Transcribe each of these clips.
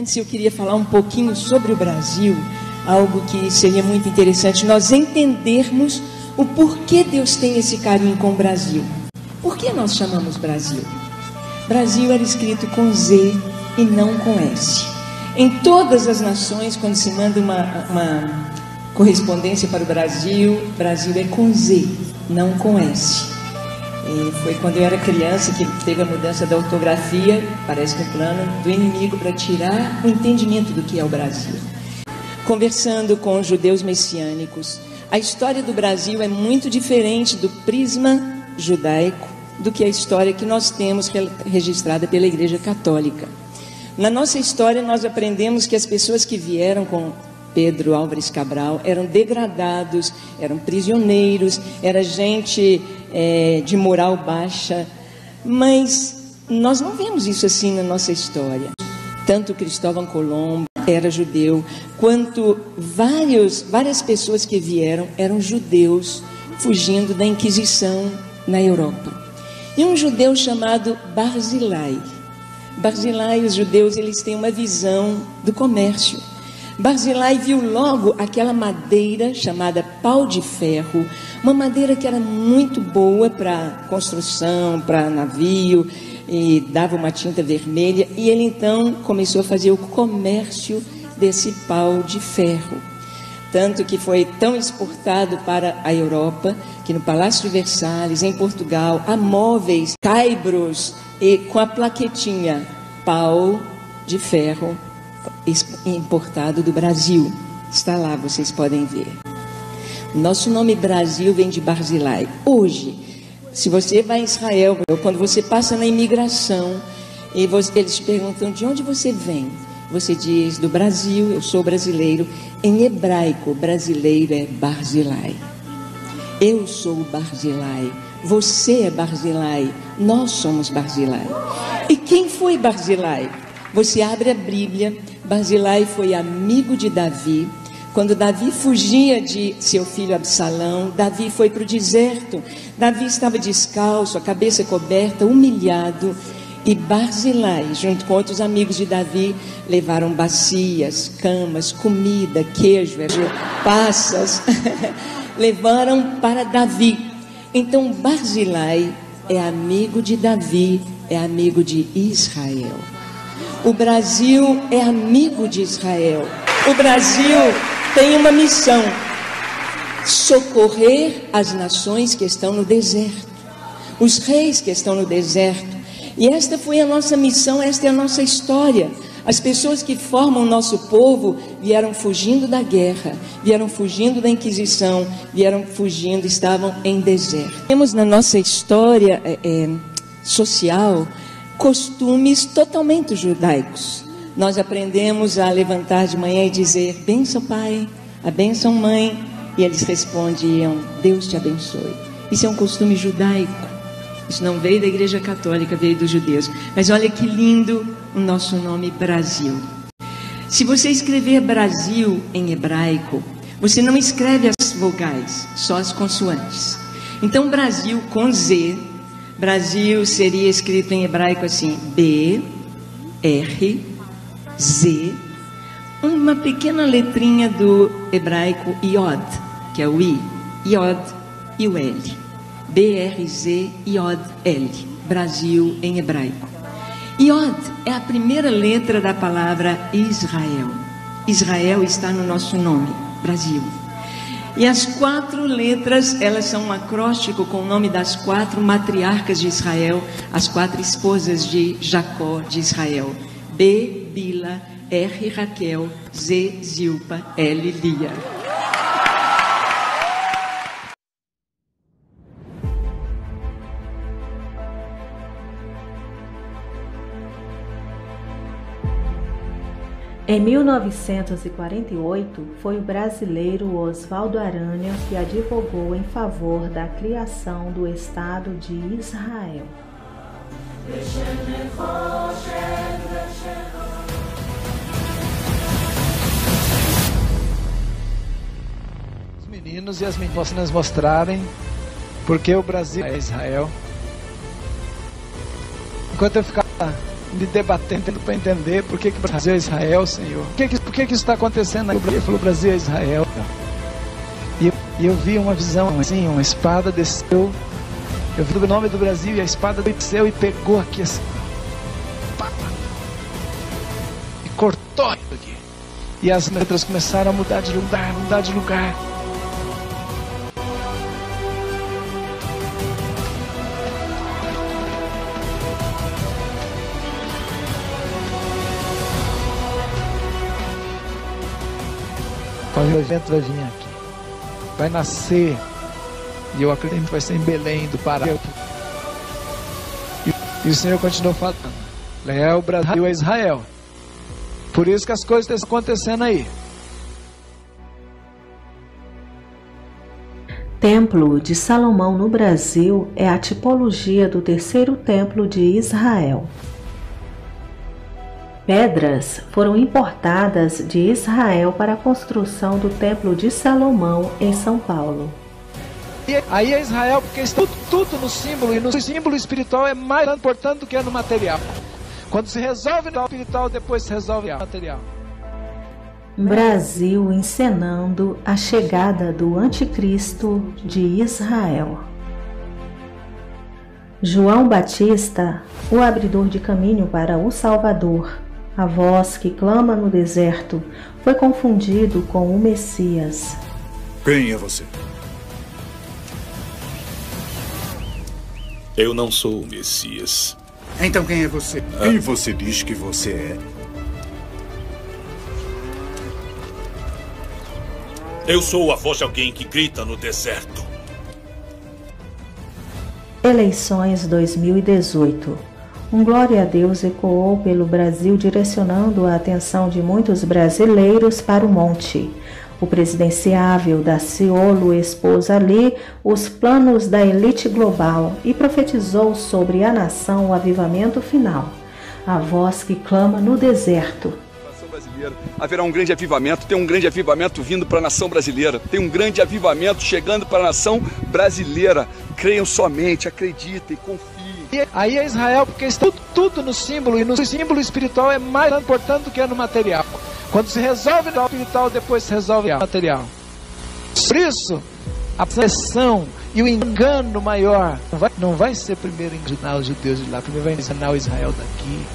Antes eu queria falar um pouquinho sobre o Brasil, algo que seria muito interessante nós entendermos o porquê Deus tem esse carinho com o Brasil. Por que nós chamamos Brasil? Brasil era escrito com Z e não com S. Em todas as nações, quando se manda uma correspondência para o Brasil, Brasil é com Z, não com S. E foi quando eu era criança que teve a mudança da ortografia, parece que um plano do inimigo para tirar o entendimento do que é o Brasil. Conversando com os judeus messiânicos, a história do Brasil é muito diferente do prisma judaico do que a história que nós temos registrada pela Igreja Católica. Na nossa história nós aprendemos que as pessoas que vieram com Pedro Álvares Cabral eram degradados, eram prisioneiros, era gente de moral baixa, mas nós não vemos isso assim na nossa história. Tanto Cristóvão Colombo era judeu, quanto várias pessoas que vieram eram judeus, fugindo da Inquisição na Europa. E um judeu chamado Barzilai. Barzilai, os judeus, eles têm uma visão do comércio. Barzilai viu logo aquela madeira chamada pau de ferro, uma madeira que era muito boa para construção, para navio, e dava uma tinta vermelha, e ele então começou a fazer o comércio desse pau de ferro. Tanto que foi tão exportado para a Europa, que no Palácio de Versalhes, em Portugal, há móveis, caibros, e com a plaquetinha, pau de ferro, importado do Brasil. Está lá, vocês podem ver. Nosso nome Brasil vem de Barzilai. Hoje, se você vai a Israel, quando você passa na imigração, eles te perguntam de onde você vem. Você diz do Brasil, eu sou brasileiro. Em hebraico, brasileiro é Barzilai. Eu sou Barzilai. Você é Barzilai. Nós somos Barzilai. E quem foi Barzilai? Você abre a Bíblia. Barzilai foi amigo de Davi. Quando Davi fugia de seu filho Absalão, Davi foi para o deserto. Davi estava descalço, a cabeça coberta, humilhado. E Barzilai, junto com outros amigos de Davi, levaram bacias, camas, comida, queijo, passas. Levaram para Davi. Então Barzilai é amigo de Davi, é amigo de Israel. O Brasil é amigo de Israel. O Brasil tem uma missão: socorrer as nações que estão no deserto, os reis que estão no deserto. E esta foi a nossa missão, esta é a nossa história. As pessoas que formam o nosso povo vieram fugindo da guerra, vieram fugindo da Inquisição, vieram fugindo, estavam em deserto. Temos na nossa história social costumes totalmente judaicos. Nós aprendemos a levantar de manhã e dizer: bênção pai, a bênção mãe, e eles respondiam: Deus te abençoe. Isso é um costume judaico. Isso não veio da Igreja Católica, veio dos judeus. Mas olha que lindo o nosso nome Brasil. Se você escrever Brasil em hebraico, você não escreve as vogais, só as consoantes. Então Brasil com Z, Brasil seria escrito em hebraico assim: B, R, Z, uma pequena letrinha do hebraico Iod, que é o I, Iod e o L. B-R-Z-I-O-D-L, Brasil em hebraico. Iod é a primeira letra da palavra Israel. Israel está no nosso nome, Brasil. E as 4 letras, elas são um acróstico com o nome das 4 matriarcas de Israel, as 4 esposas de Jacó de Israel. B, Bila, R, Raquel, Z, Zilpa, L, Lia. Em 1948, foi o brasileiro Oswaldo Aranha que advogou em favor da criação do Estado de Israel. Os meninos e as meninas mostrarem porque o Brasil é Israel. Enquanto eu ficava me debatendo para entender por que o Brasil é Israel, Senhor. Por que isso está acontecendo aí? Ele falou, o Brasil é Israel. E eu vi uma visão assim, uma espada desceu. Eu vi o nome do Brasil e a espada desceu e pegou aqui assim. Pá, e cortou aqui. E as letras começaram a mudar de lugar. O evento vai vir aqui, vai nascer, e eu acredito que vai ser em Belém do Pará. E o Senhor continuou falando, o Brasil é Israel. Por isso que as coisas estão acontecendo aí. Templo de Salomão no Brasil é a tipologia do terceiro templo de Israel. Pedras foram importadas de Israel para a construção do Templo de Salomão em São Paulo. E aí é Israel, porque está tudo no símbolo, e no símbolo espiritual é mais importante do que no material. Quando se resolve no espiritual, depois se resolve no material. Brasil encenando a chegada do Anticristo de Israel. João Batista, o abridor de caminho para o Salvador, a voz que clama no deserto, foi confundido com o Messias. Quem é você? Eu não sou o Messias. Então quem é você? Quem você diz que você é? Eu sou a voz de alguém que grita no deserto. Eleições 2018. Um glória a Deus ecoou pelo Brasil, direcionando a atenção de muitos brasileiros para o monte. O presidenciável Daciolo expôs ali os planos da elite global e profetizou sobre a nação o avivamento final. A voz que clama no deserto. Haverá um grande avivamento, tem um grande avivamento vindo para a nação brasileira, tem um grande avivamento chegando para a nação brasileira. Creiam somente, acreditem, confiem. E aí é Israel, porque está tudo no símbolo, e no símbolo espiritual é mais importante do que no material. Quando se resolve no espiritual, depois se resolve no material. Por isso, a pressão e o engano maior não vai ser primeiro enganar os judeus de lá, primeiro vai enganar o Israel daqui.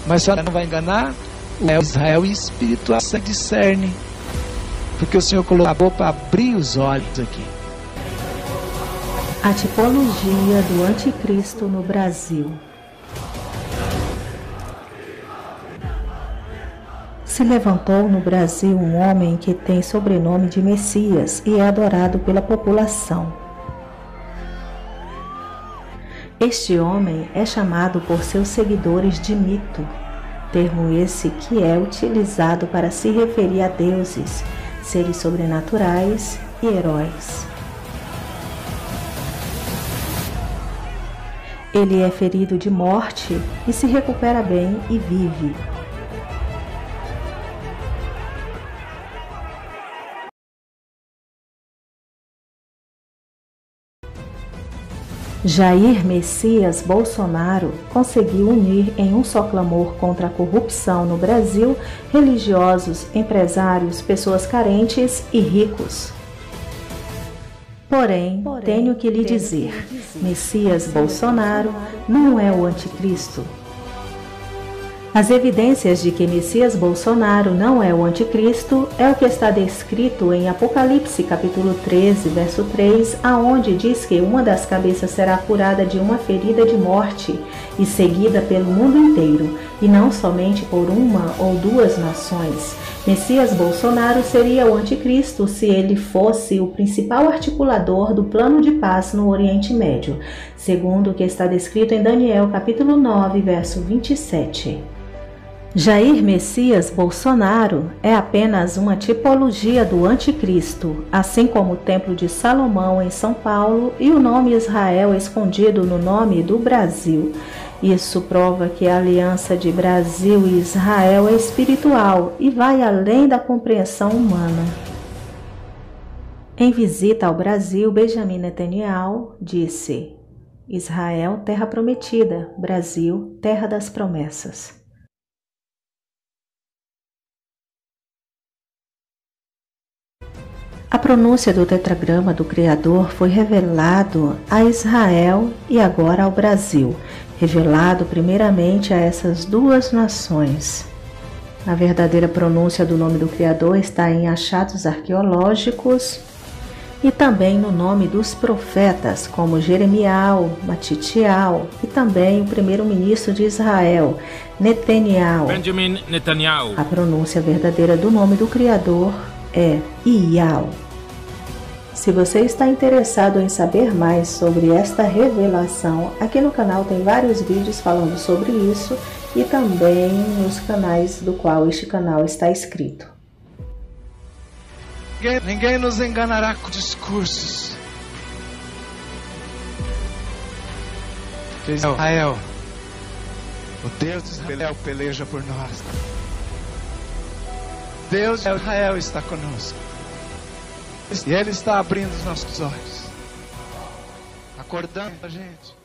Mas só não vai enganar o Israel espiritual, se discerne. Porque o Senhor colocou para abrir os olhos aqui. A tipologia do Anticristo no Brasil. Se levantou no Brasil um homem que tem sobrenome de Messias e é adorado pela população. Este homem é chamado por seus seguidores de mito, termo esse que é utilizado para se referir a deuses, seres sobrenaturais e heróis. Ele é ferido de morte e se recupera bem e vive. Jair Messias Bolsonaro conseguiu unir em um só clamor contra a corrupção no Brasil religiosos, empresários, pessoas carentes e ricos. Porém, tenho que lhe dizer, Messias Bolsonaro não é o anticristo. As evidências de que Messias Bolsonaro não é o anticristo é o que está descrito em Apocalipse capítulo 13, verso 3, aonde diz que uma das cabeças será curada de uma ferida de morte e seguida pelo mundo inteiro, e não somente por uma ou duas nações. Messias Bolsonaro seria o anticristo se ele fosse o principal articulador do plano de paz no Oriente Médio, segundo o que está descrito em Daniel capítulo 9, verso 27. Jair Messias Bolsonaro é apenas uma tipologia do anticristo, assim como o Templo de Salomão em São Paulo e o nome Israel escondido no nome do Brasil. Isso prova que a aliança de Brasil e Israel é espiritual e vai além da compreensão humana. Em visita ao Brasil, Benjamin Netanyahu disse: Israel, terra prometida. Brasil, terra das promessas. A pronúncia do tetragrama do Criador foi revelado a Israel e agora ao Brasil, revelado primeiramente a essas duas nações. A verdadeira pronúncia do nome do Criador está em achados arqueológicos e também no nome dos profetas, como Jeremiel, Matitiel e também o primeiro-ministro de Israel, Netanyahu. Benjamin Netanyahu. A pronúncia verdadeira do nome do Criador é Iau. Se você está interessado em saber mais sobre esta revelação, aqui no canal tem vários vídeos falando sobre isso e também nos canais do qual este canal está inscrito. Ninguém nos enganará com discursos. Israel, o Deus de Israel peleja por nós. Deus de Israel está conosco. E Ele está abrindo os nossos olhos, acordando a gente.